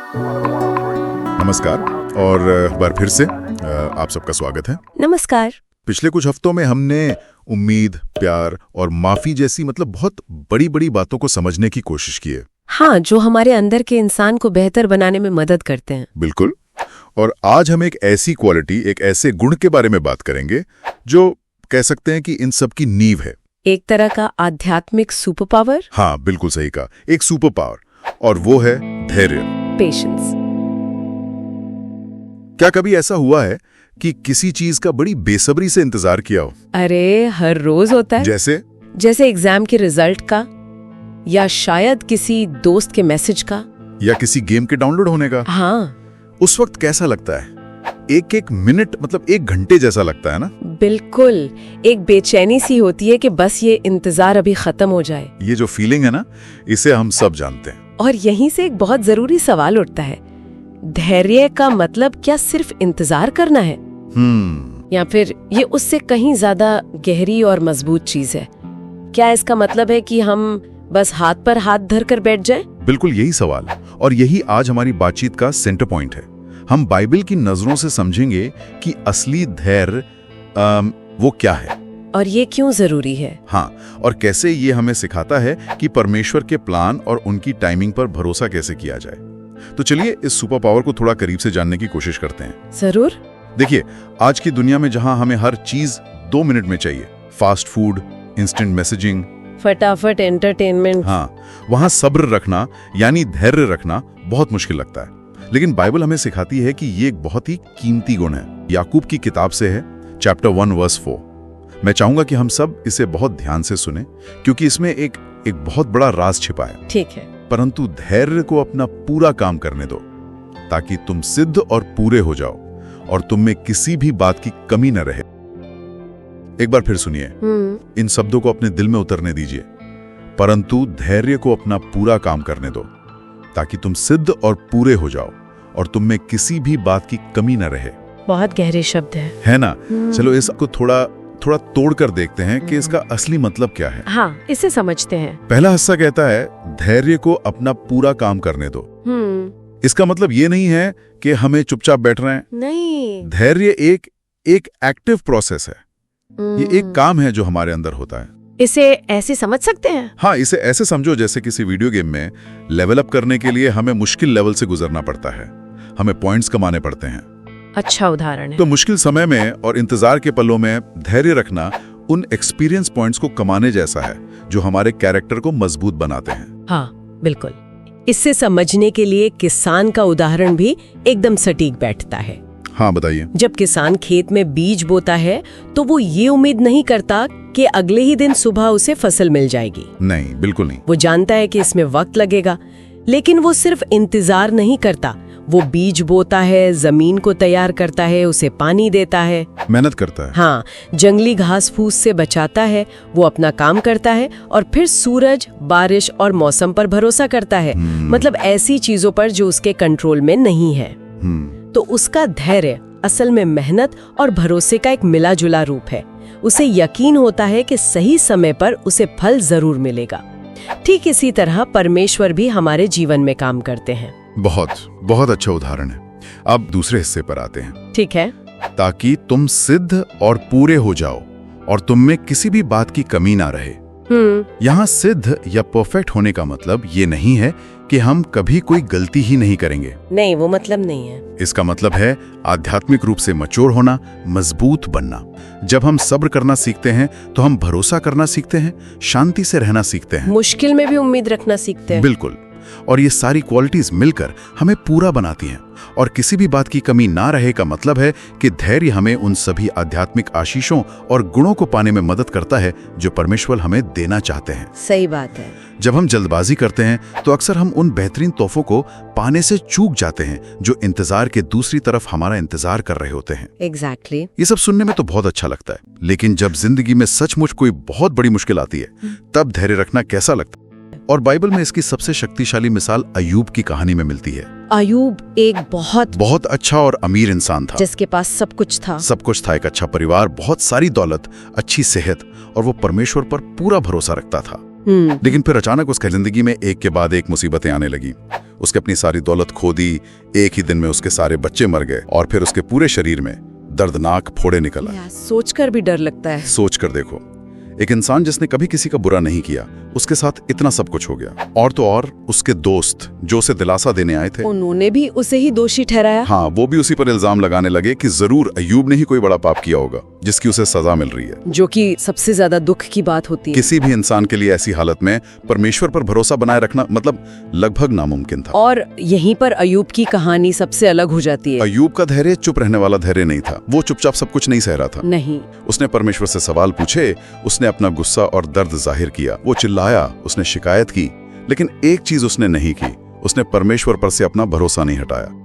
नमस्कार और बार फिर से आप सबका स्वागत है। नमस्कार। पिछले कुछ हफ्तों में हमने उम्मीद, प्यार और माफी जैसी बहुत बड़ी बड़ी बातों को समझने की कोशिश की है। हाँ, जो हमारे अंदर के इंसान को बेहतर बनाने में मदद करते हैं। बिल्कुल। और आज हम एक ऐसी क्वालिटी, एक ऐसे गुण के बारे में बात करेंगे जो कह सकते हैं कि इन सब की नींव है। एक तरह का आध्यात्मिक सुपर पावर। हाँ, बिल्कुल सही कहा, एक सुपर पावर, और वो है धैर्य, पेशेंस। क्या कभी ऐसा हुआ है कि किसी चीज का बड़ी बेसब्री से इंतजार किया हो? अरे, हर रोज होता है। जैसे एग्जाम के रिजल्ट का, या शायद किसी दोस्त के मैसेज का, या किसी गेम के डाउनलोड होने का। हाँ, उस वक्त कैसा लगता है? एक एक मिनट एक घंटे जैसा लगता है ना। बिल्कुल। एक बेचैनी सी होती है कि बस ये इंतजार अभी खत्म हो जाए। ये जो फीलिंग है ना, इसे हम सब जानते हैं। और यहीं से एक बहुत जरूरी सवाल उठता है, धैर्य का मतलब क्या सिर्फ इंतजार करना है, या फिर ये उससे कहीं ज्यादा गहरी और मजबूत चीज है? क्या इसका मतलब है कि हम बस हाथ पर हाथ धर कर बैठ जाएं? बिल्कुल यही सवाल, और यही आज हमारी बातचीत का सेंटर पॉइंट है। हम बाइबल की नजरों से समझेंगे कि असली धैर्य वो क्या है, और ये क्यों जरूरी है। हाँ, और कैसे ये हमें सिखाता है कि परमेश्वर के प्लान और उनकी टाइमिंग पर भरोसा कैसे किया जाए। तो चलिए इस सुपर पावर को थोड़ा करीब से जानने की कोशिश करते हैं। जरूर। देखिए, आज की दुनिया में जहां हमें हर चीज 2 मिनट में चाहिए, फास्ट फूड, इंस्टेंट मैसेजिंग, फटाफट एंटरटेनमेंट, हाँ, वहां सब्र रखना यानी धैर्य रखना बहुत मुश्किल लगता है। लेकिन बाइबल हमें सिखाती है कि ये एक बहुत ही कीमती गुण है। याकूब की किताब से है, चैप्टर 1 वर्स 4। मैं चाहूंगा कि हम सब इसे बहुत ध्यान से सुने, क्योंकि इसमें एक बहुत बड़ा राज छिपा है। ठीक है। परंतु धैर्य को अपना पूरा काम करने दो, ताकि तुम सिद्ध और पूरे हो जाओ और तुम में किसी भी बात की कमी न रहे। एक बार फिर सुनिए, इन शब्दों को अपने दिल में उतरने दीजिए। परंतु धैर्य को अपना पूरा काम करने दो, ताकि तुम सिद्ध और पूरे हो जाओ और तुम में किसी भी बात की कमी न रहे। बहुत गहरे शब्द है ना? चलो इसको थोड़ा तोड़ कर देखते हैं कि इसका असली मतलब क्या है। हाँ, इसे समझते हैं। पहला हिस्सा कहता है धैर्य को अपना पूरा काम करने दो। इसका मतलब ये नहीं है कि हमें चुपचाप बैठ रहे हैं। नहीं, धैर्य एक एक्टिव प्रोसेस है। ये एक काम है जो हमारे अंदर होता है। इसे ऐसे समझ सकते हैं? हाँ, इसे ऐसे समझो जैसे किसी वीडियो गेम में लेवल अप करने के लिए हमें मुश्किल लेवल से गुजरना पड़ता है, हमें पॉइंट्स कमाने पड़ते हैं। अच्छा उदाहरण है। तो मुश्किल समय में और इंतजार के पलों में धैर्य रखना उन एक्सपीरियंस पॉइंट्स को कमाने जैसा है, जो हमारे कैरेक्टर को मजबूत बनाते हैं। हाँ, बिल्कुल। इससे समझने के लिए किसान का उदाहरण भी एकदम सटीक बैठता है। हाँ, बताइए। जब किसान खेत में बीज बोता है तो वो ये उम्मीद नहीं करता कि अगले ही दिन सुबह उसे फसल मिल जाएगी। नहीं, बिल्कुल नहीं। वो जानता है कि इसमें वक्त लगेगा, लेकिन वो सिर्फ इंतजार नहीं करता। वो बीज बोता है, जमीन को तैयार करता है, उसे पानी देता है, मेहनत करता है। हाँ, जंगली घास फूस से बचाता है, वो अपना काम करता है और फिर सूरज, बारिश और मौसम पर भरोसा करता है। मतलब ऐसी चीजों पर जो उसके कंट्रोल में नहीं है। तो उसका धैर्य असल में मेहनत और भरोसे का एक मिला जुला रूप है। उसे यकीन होता है कि सही समय पर उसे फल जरूर मिलेगा। ठीक इसी तरह परमेश्वर भी हमारे जीवन में काम करते हैं। बहुत अच्छा उदाहरण है। अब दूसरे हिस्से पर आते हैं। ठीक है। ताकि तुम सिद्ध और पूरे हो जाओ और तुम में किसी भी बात की कमी ना रहे। यहाँ सिद्ध या परफेक्ट होने का मतलब ये नहीं है कि हम कभी कोई गलती ही नहीं करेंगे। नहीं, वो मतलब नहीं है। इसका मतलब है आध्यात्मिक रूप से मैच्योर होना, मजबूत बनना। जब हम सब्र करना सीखते हैं तो हम भरोसा करना सीखते हैं, शांति से रहना सीखते हैं, मुश्किल में भी उम्मीद रखना सीखते हैं। बिल्कुल। और ये सारी क्वालिटीज मिलकर हमें पूरा बनाती हैं। और किसी भी बात की कमी ना रहे का मतलब है कि धैर्य हमें उन सभी आध्यात्मिक आशीषों और गुणों को पाने में मदद करता है जो परमेश्वर हमें देना चाहते हैं। सही बात है। जब हम जल्दबाजी करते हैं तो अक्सर हम उन बेहतरीन तोहफों को पाने से चूक जाते हैं जो इंतजार के दूसरी तरफ हमारा इंतजार कर रहे होते हैं। एग्जैक्टली। ये सब सुनने में तो बहुत अच्छा लगता है, लेकिन जब जिंदगी में सचमुच कोई बहुत बड़ी मुश्किल आती है तब धैर्य रखना कैसा लगता है? और बाइबल में इसकी सबसे शक्तिशाली मिसाल अय्यूब की कहानी में मिलती है। अय्यूब एक बहुत अच्छा और अमीर इंसान था, जिसके पास सब कुछ था। एक अच्छा परिवार, बहुत सारी दौलत, अच्छी सेहत, और वो परमेश्वर पर पूरा भरोसा रखता था। लेकिन फिर अचानक उसकी जिंदगी में एक के बाद एक मुसीबतें आने लगी। उसके अपनी सारी दौलत खो दी, एक ही दिन में उसके सारे बच्चे मर गए और फिर उसके पूरे शरीर में दर्दनाक फोड़े निकल आए। सोचकर भी डर लगता है। सोच कर देखो, एक इंसान जिसने कभी किसी का बुरा नहीं किया, उसके साथ इतना सब कुछ हो गया। और तो और उसके दोस्त जो उसे दिलासा देने आए थे, उन्होंने भी उसे ही दोषी ठहराया। हाँ, वो भी उसी पर इल्जाम लगाने लगे कि जरूर अय्यूब ने ही कोई बड़ा पाप किया होगा जिसकी उसे सजा मिल रही है। जो कि सबसे ज्यादा दुख की बात होती है। किसी भी इंसान के लिए ऐसी हालत में परमेश्वर पर भरोसा बनाए रखना मतलब लगभग नामुमकिन था। और यहीं पर अय्यूब की कहानी सबसे अलग हो जाती है। अय्यूब का धैर्य चुप रहने वाला धैर्य नहीं था। वो चुपचाप सब कुछ नहीं सह रहा था। नहीं, उसने परमेश्वर से सवाल पूछे, उसने अपना गुस्सा और दर्द जाहिर किया, वो चिल्लाया, उसने शिकायत की, लेकिन एक चीज उसने नहीं की, उसने परमेश्वर पर से अपना भरोसा नहीं हटाया।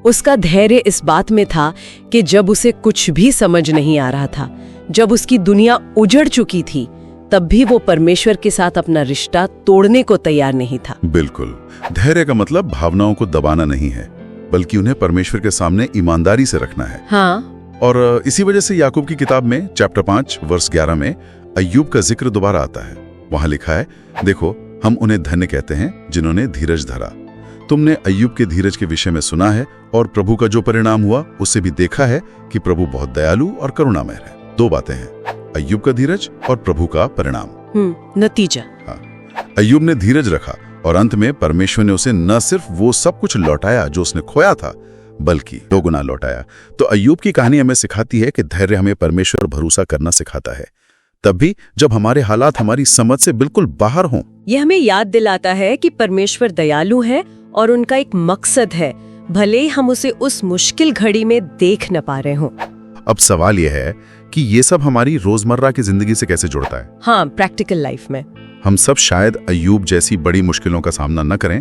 उसका धैर्य इस बात में था कि जब उसे कुछ भी समझ नहीं आ रहा था, जब उसकी दुनिया उजड़ चुकी थी, तब भी वो परमेश्वर के साथ अपना रिश्ता तोड़ने को तैयार नहीं था। बिल्कुल, धैर्य का मतलब भावनाओं को दबाना नहीं है, बल्कि उन्हें परमेश्वर के सामने ईमानदारी से रखना है। हाँ, और इसी वजह से याकूब की किताब में चैप्टर 5 वर्स 11 में अय्यूब का जिक्र दोबारा आता है। वहां लिखा है, देखो हम उन्हें धन्य कहते हैं जिन्होंने धीरज धरा। तुमने अय्यूब के धीरज के विषय में सुना है और प्रभु का जो परिणाम हुआ उससे भी देखा है कि प्रभु बहुत दयालु और करुणामय है। दो बातें हैं, अय्यूब का धीरज और प्रभु का परिणाम। नतीजा। हाँ, अय्यूब ने धीरज रखा और अंत में परमेश्वर ने उसे न सिर्फ वो सब कुछ लौटाया जो उसने खोया था, बल्कि 2 गुना लौटाया। तो अय्यूब की कहानी हमें सिखाती है कि धैर्य हमें परमेश्वर पर भरोसा करना सिखाता है, तब भी जब हमारे हालात हमारी समझ से बिल्कुल बाहर हों। यह हमें याद दिलाता है कि परमेश्वर दयालु है और उनका एक मकसद है, भले ही हम उसे उस मुश्किल घड़ी में देख न पा रहे हों। अब सवाल यह है कि ये सब हमारी रोजमर्रा की जिंदगी से कैसे जुड़ता है। हाँ, प्रैक्टिकल लाइफ में हम सब शायद अय्यूब जैसी बड़ी मुश्किलों का सामना न करें,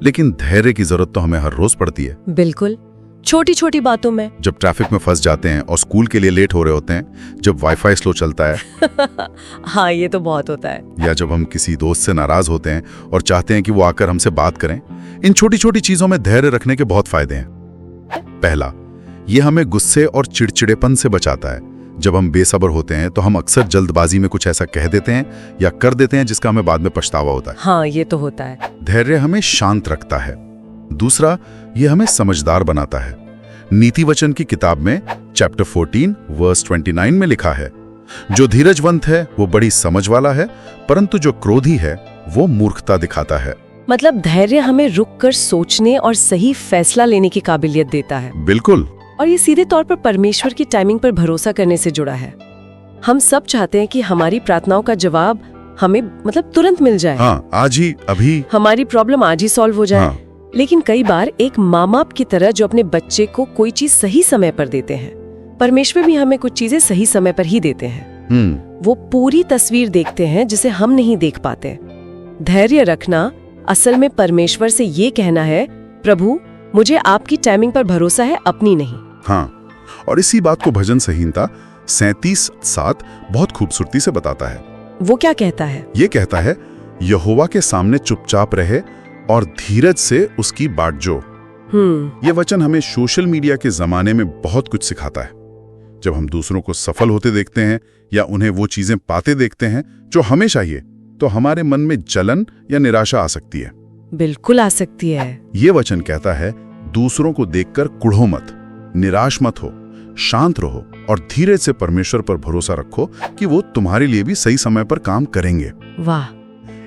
लेकिन धैर्य की जरूरत तो हमें हर रोज पड़ती है। बिल्कुल, छोटी छोटी बातों में। जब ट्रैफिक में फंस जाते हैं और स्कूल के लिए लेट हो रहे होते हैं, जब वाईफाई स्लो चलता है हाँ, ये तो बहुत होता है। या जब हम किसी दोस्त से नाराज होते हैं और चाहते हैं कि वो आकर हमसे बात करें। इन छोटी छोटी चीजों में धैर्य रखने के बहुत फायदे हैं। पहला, ये हमें गुस्से और चिड़चिड़ेपन से बचाता है। जब हम बेसब्र होते हैं तो हम अक्सर जल्दबाजी में कुछ ऐसा कह देते हैं या कर देते हैं जिसका हमें बाद में पछतावा होता है। हाँ, ये तो होता है। धैर्य हमें शांत रखता है। दूसरा, ये हमें समझदार बनाता है। नीति वचन की किताब में चैप्टर 14 वर्स 29 में लिखा है, जो धीरजवंत है वो बड़ी समझ वाला है, परंतु जो क्रोधी है वो मूर्खता दिखाता है। मतलब धैर्य हमें रुककर सोचने और सही फैसला लेने की काबिलियत देता है। बिल्कुल। और ये सीधे तौर पर परमेश्वर की टाइमिंग पर भरोसा करने से जुड़ा है। हम सब चाहते हैं कि हमारी प्रार्थनाओं का जवाब हमें मतलब तुरंत मिल जाए। हाँ, आज ही, अभी। हमारी प्रॉब्लम आज ही सॉल्व हो जाए। हाँ। लेकिन कई बार एक माँ बाप की तरह जो अपने बच्चे को कोई चीज सही समय पर देते हैं, परमेश्वर भी हमें कुछ चीजें सही समय पर ही देते हैं। वो पूरी तस्वीर देखते हैं जिसे हम नहीं देख पाते। धैर्य रखना असल में परमेश्वर से ये कहना है, प्रभु मुझे आपकी टाइमिंग पर भरोसा है, अपनी नहीं। हाँ, और इसी बात को भजन संहिता 37:7 बहुत खूबसूरती से बताता है। वो क्या कहता है? ये कहता है, यहोवा के सामने चुपचाप रहे और धीरज से उसकी बाट जो। ये वचन हमें सोशल मीडिया के जमाने में बहुत कुछ सिखाता है। जब हम दूसरों को सफल होते देखते हैं या उन्हें वो चीजें पाते देखते हैं जो हमें चाहिए, तो हमारे मन में जलन या निराशा आ सकती है। बिल्कुल आ सकती है। ये वचन कहता है, दूसरों को देखकर कुढ़ो मत, निराश मत हो, शांत रहो और धीरज से परमेश्वर पर भरोसा रखो कि वो तुम्हारे लिए भी सही समय पर काम करेंगे। वाह।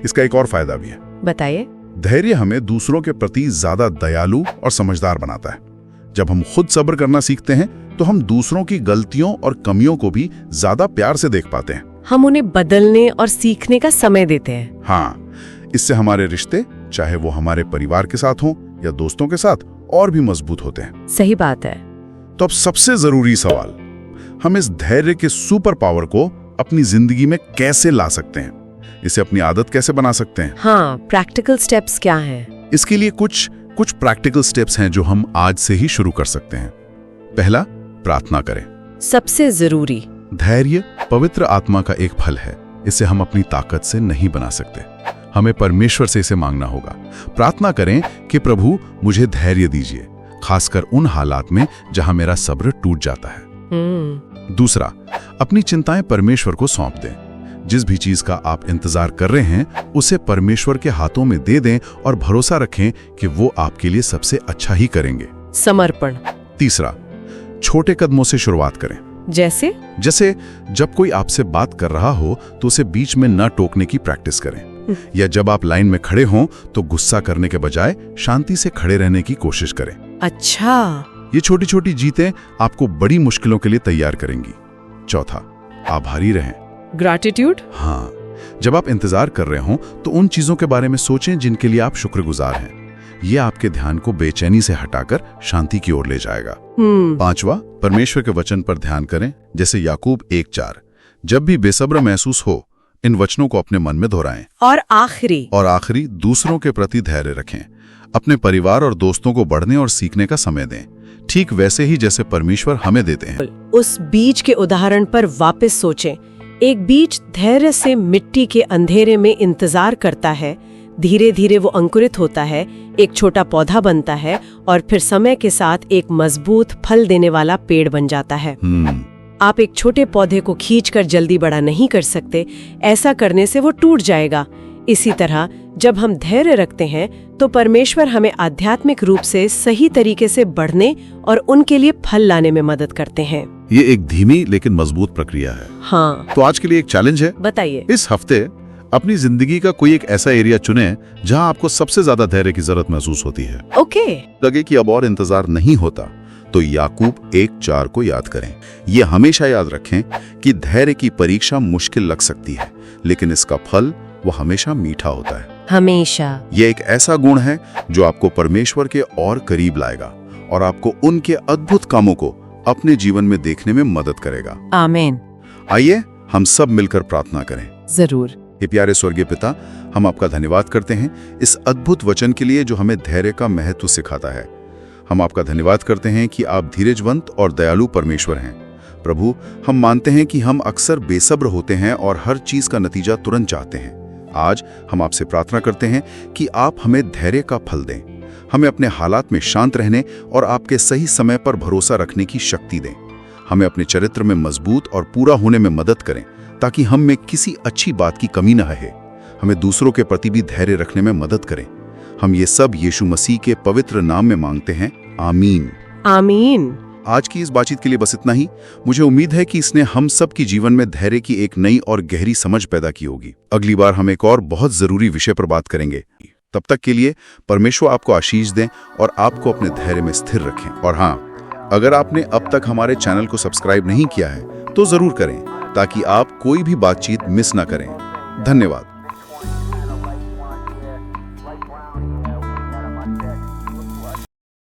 इसका एक और फायदा भी है। बताइए। धैर्य हमें दूसरों के प्रति ज्यादा दयालु और समझदार बनाता है। जब हम खुद सब्र करना सीखते हैं तो हम दूसरों की गलतियों और कमियों को भी ज्यादा प्यार से देख पाते हैं। हम उन्हें बदलने और सीखने का समय देते हैं। हाँ, इससे हमारे रिश्ते, चाहे वो हमारे परिवार के साथ हों या दोस्तों के साथ, और भी मजबूत होते हैं। सही बात है। तो अब सबसे जरूरी सवाल, हम इस धैर्य के सुपर पावर को अपनी जिंदगी में कैसे ला सकते हैं? इसे अपनी आदत कैसे बना सकते हैं? हाँ, प्रैक्टिकल स्टेप्स क्या हैं? इसके लिए कुछ प्रैक्टिकल स्टेप्स हैं जो हम आज से ही शुरू कर सकते हैं। पहला, प्रार्थना करें। सबसे जरूरी। धैर्य पवित्र आत्मा का एक फल है। इसे हम अपनी ताकत से नहीं बना सकते। हमें परमेश्वर से इसे मांगना होगा। प्रार्थना करें कि प्रभु मुझे धैर्य दीजिए, खासकर उन हालात में जहां मेरा सब्र टूट जाता है। दूसरा, अपनी चिंताएं परमेश्वर को सौंप दें। जिस भी चीज का आप इंतजार कर रहे हैं उसे परमेश्वर के हाथों में दे दें और भरोसा रखें कि वो आपके लिए सबसे अच्छा ही करेंगे। समर्पण। तीसरा, छोटे कदमों से शुरुआत करें। जैसे जब कोई आपसे बात कर रहा हो तो उसे बीच में न टोकने की प्रैक्टिस करें, या जब आप लाइन में खड़े हों तो गुस्सा करने के बजाय शांति से खड़े रहने की कोशिश करें। अच्छा, ये छोटी छोटी जीतें आपको बड़ी मुश्किलों के लिए तैयार करेंगी। चौथा, आभारी रहें। ग्रैटिट्यूड। हाँ, जब आप इंतजार कर रहे हों तो उन चीजों के बारे में सोचें जिनके लिए आप शुक्रगुजार हैं। ये आपके ध्यान को बेचैनी से हटाकर शांति की ओर ले जाएगा। पांचवा, परमेश्वर के वचन पर ध्यान करें, जैसे याकूब 1:4। जब भी बेसब्र महसूस हो इन वचनों को अपने मन में दोहराएं। और आखिरी, दूसरों के प्रति धैर्य रखें। अपने परिवार और दोस्तों को बढ़ने और सीखने का समय दें, ठीक वैसे ही जैसे परमेश्वर हमें देते हैं। उस बीज के उदाहरण पर वापस सोचें। एक बीज धैर्य से मिट्टी के अंधेरे में इंतजार करता है, धीरे धीरे वो अंकुरित होता है, एक छोटा पौधा बनता है और फिर समय के साथ एक मजबूत फल देने वाला पेड़ बन जाता है। आप एक छोटे पौधे को खींचकर जल्दी बड़ा नहीं कर सकते, ऐसा करने से वो टूट जाएगा। इसी तरह जब हम धैर्य रखते हैं तो परमेश्वर हमें आध्यात्मिक रूप से सही तरीके से बढ़ने और उनके लिए फल लाने में मदद करते हैं। ये एक धीमी लेकिन मजबूत प्रक्रिया है। हाँ, तो आज के लिए एक चैलेंज है। बताइए। इस हफ्ते अपनी जिंदगी का कोई एक ऐसा एरिया चुनें जहां आपको सबसे ज्यादा धैर्य की जरूरत महसूस होती है। ओके। लगे कि अब और इंतजार नहीं होता तो याकूब 1:4 को याद करें। ये हमेशा याद रखें कि धैर्य की परीक्षा मुश्किल लग सकती है, लेकिन इसका फल वो हमेशा मीठा होता है। हमेशा। ये एक ऐसा गुण है जो आपको परमेश्वर के और करीब लाएगा और आपको उनके अद्भुत कामों को अपने जीवन में देखने में मदद करेगा। आमीन। आइए हम सब मिलकर प्रार्थना करें। जरूर। हे प्यारे स्वर्गीय पिता, हम आपका धन्यवाद करते हैं इस अद्भुत वचन के लिए जो हमें धैर्य का महत्व सिखाता है। हम आपका धन्यवाद करते हैं कि आप धीरजवंत और दयालु परमेश्वर हैं। प्रभु, हम मानते हैं कि हम अक्सर बेसब्र होते हैं और हर चीज का नतीजा तुरंत चाहते हैं। आज हम आपसे प्रार्थना करते हैं कि आप हमें धैर्य का फल दें, हमें अपने हालात में शांत रहने और आपके सही समय पर भरोसा रखने की शक्ति दें। हमें अपने चरित्र में मजबूत और पूरा होने में मदद करें ताकि हम में किसी अच्छी बात की कमी न रहे। हमें दूसरों के प्रति भी धैर्य रखने में मदद करें। हम ये सब यीशु मसीह के पवित्र नाम में मांगते हैं। आमीन। आमीन। आज की इस बातचीत के लिए बस इतना ही। मुझे उम्मीद है कि इसने हम सब की जीवन में धैर्य की एक नई और गहरी समझ पैदा की होगी। अगली बार हम एक और बहुत जरूरी विषय पर बात करेंगे। तब तक के लिए परमेश्वर आपको आशीष दें और आपको अपने धैर्य में स्थिर रखें। और हाँ, अगर आपने अब तक हमारे चैनल को सब्सक्राइब नहीं किया है तो जरूर करें ताकि आप कोई भी बातचीत मिस ना करें। धन्यवाद।